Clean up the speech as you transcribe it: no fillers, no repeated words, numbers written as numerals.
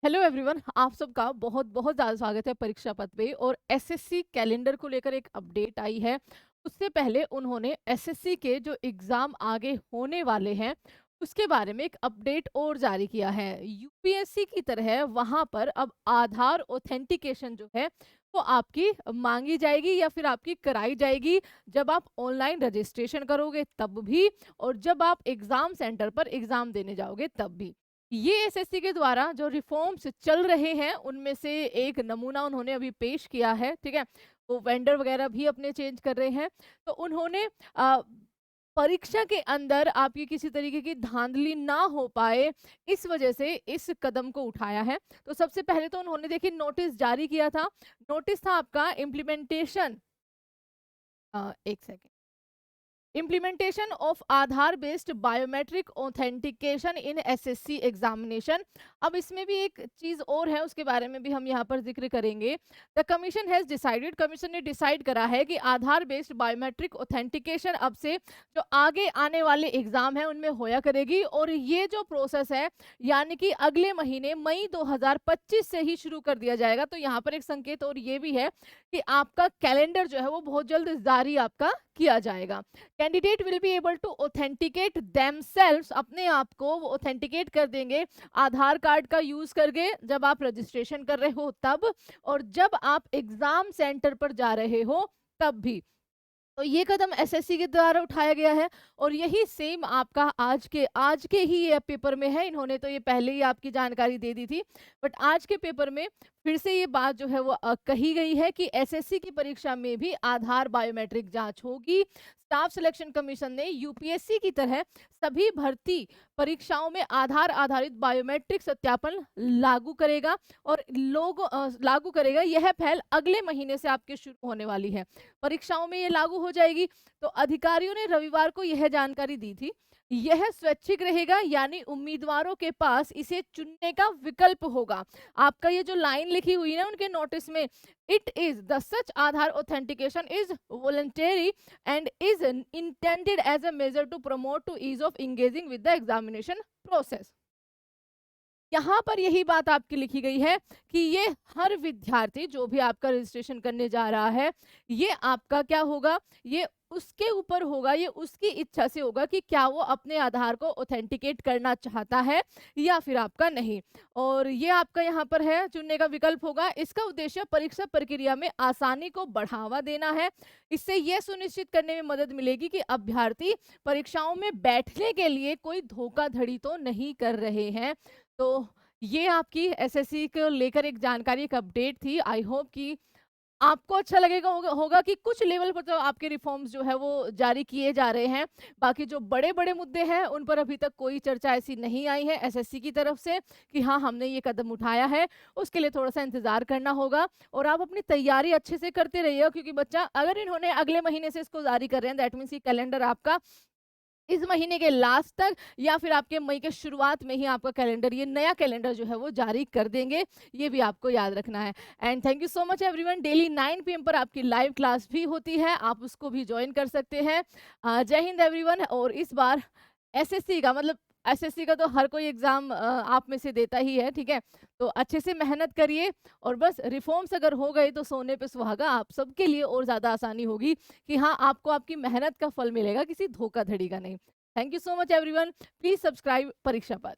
Hello everyone, आप सबका बहुत बहुत ज़्यादा स्वागत है परीक्षा पथ पे। और एसएससी कैलेंडर को लेकर एक अपडेट आई है। उससे पहले उन्होंने एसएससी के जो एग्ज़ाम आगे होने वाले हैं उसके बारे में एक अपडेट और जारी किया है। यूपीएससी की तरह वहाँ पर अब आधार ऑथेंटिकेशन जो है वो आपकी मांगी जाएगी या फिर आपकी कराई जाएगी, जब आप ऑनलाइन रजिस्ट्रेशन करोगे तब भी, और जब आप एग्ज़ाम सेंटर पर एग्ज़ाम देने जाओगे तब भी। ये एसएससी के द्वारा जो रिफॉर्म्स चल रहे हैं उनमें से एक नमूना उन्होंने अभी पेश किया है। ठीक है, वो वेंडर वगैरह भी अपने चेंज कर रहे हैं। तो उन्होंने परीक्षा के अंदर आपकी किसी तरीके की धांधली ना हो पाए, इस वजह से इस कदम को उठाया है। तो सबसे पहले तो उन्होंने देखिए नोटिस जारी किया था। नोटिस था आपका इम्प्लीमेंटेशन, एक second, implementation of Aadhaar based biometric authentication in SSC examination. अब इसमें भी एक चीज और है, उसके बारे में भी हम यहाँ पर जिक्र करेंगे। The commission has decided, commission ने डिसाइड करा है कि आधार बेस्ड बायोमेट्रिक ऑथेंटिकेशन अब से जो आगे आने वाले एग्जाम है उनमें होया करेगी। और ये जो प्रोसेस है यानी कि अगले महीने मई 2025 से ही शुरू कर दिया जाएगा। तो यहाँ पर एक संकेत और ये भी है कि आपका कैलेंडर जो है वो बहुत जल्द जारी आपका किया जाएगा। Candidate will be able to authenticate themselves, अपने आप को वो ऑथेंटिकेट कर देंगे आधार कार्ड का यूज करके, जब आप रजिस्ट्रेशन कर रहे हो तब, और जब आप एग्जाम सेंटर पर जा रहे हो तब भी। तो ये कदम एसएससी के द्वारा उठाया गया है। और यही सेम आपका आज के ही ये पेपर में है। इन्होंने तो ये पहले ही आपकी जानकारी दे दी थी, बट आज के पेपर में फिर से ये बात जो है वो कही गई है कि एसएससी की परीक्षा में भी आधार बायोमेट्रिक जांच होगी। स्टाफ सिलेक्शन कमीशन ने यूपीएससी की तरह सभी भर्ती परीक्षाओं में आधार आधारित बायोमेट्रिक सत्यापन लागू करेगा, और लागू करेगा। यह पहल अगले महीने से आपके शुरू होने वाली है, परीक्षाओं में ये लागू हो जाएगी। तो अधिकारियों ने रविवार को यह जानकारी दी थी। यह स्वैच्छिक रहेगा, यानी उम्मीदवारों के पास इसे चुनने का विकल्प होगा। आपका ये जो लाइन लिखी हुई है ना उनके नोटिस में, it is the such Aadhaar authentication is voluntary and is intended as a measure to promote to ease of engaging with the examination process. यहाँ पर यही बात आपकी लिखी गई है कि ये हर विद्यार्थी जो भी आपका रजिस्ट्रेशन करने जा रहा है, ये आपका क्या होगा, ये उसके ऊपर होगा, ये उसकी इच्छा से होगा कि क्या वो अपने आधार को ऑथेंटिकेट करना चाहता है या फिर आपका नहीं। और ये आपका यहाँ पर है चुनने का विकल्प होगा। इसका उद्देश्य परीक्षा प्रक्रिया में आसानी को बढ़ावा देना है। इससे यह सुनिश्चित करने में मदद मिलेगी कि अभ्यर्थी परीक्षाओं में बैठने के लिए कोई धोखाधड़ी तो नहीं कर रहे हैं। तो ये आपकी एसएससी को लेकर एक जानकारी, एक अपडेट थी। आई होप कि आपको अच्छा लगेगा होगा कि कुछ लेवल पर तो आपके रिफॉर्म्स जो है वो जारी किए जा रहे हैं। बाकी जो बड़े बड़े मुद्दे हैं उन पर अभी तक कोई चर्चा ऐसी नहीं आई है एसएससी की तरफ से कि हाँ हमने ये कदम उठाया है। उसके लिए थोड़ा सा इंतजार करना होगा, और आप अपनी तैयारी अच्छे से करते रहिए, क्योंकि बच्चा अगर इन्होंने अगले महीने से इसको जारी कर रहे हैं, दैट मीन्स ये कैलेंडर आपका इस महीने के लास्ट तक या फिर आपके मई के शुरुआत में ही आपका कैलेंडर, ये नया कैलेंडर जो है वो जारी कर देंगे। ये भी आपको याद रखना है। And thank you so much everyone. Daily 9 PM पर आपकी लाइव क्लास भी होती है, आप उसको भी ज्वाइन कर सकते हैं। जय हिंद एवरीवन। और इस बार एसएससी का मतलब एसएससी का तो हर कोई एग्जाम आप में से देता ही है, ठीक है। तो अच्छे से मेहनत करिए, और बस रिफॉर्म्स अगर हो गए तो सोने पे सुहागा, आप सबके लिए और ज़्यादा आसानी होगी कि हाँ आपको आपकी मेहनत का फल मिलेगा, किसी धोखाधड़ी का नहीं। Thank you so much everyone. Please subscribe परीक्षा पथ।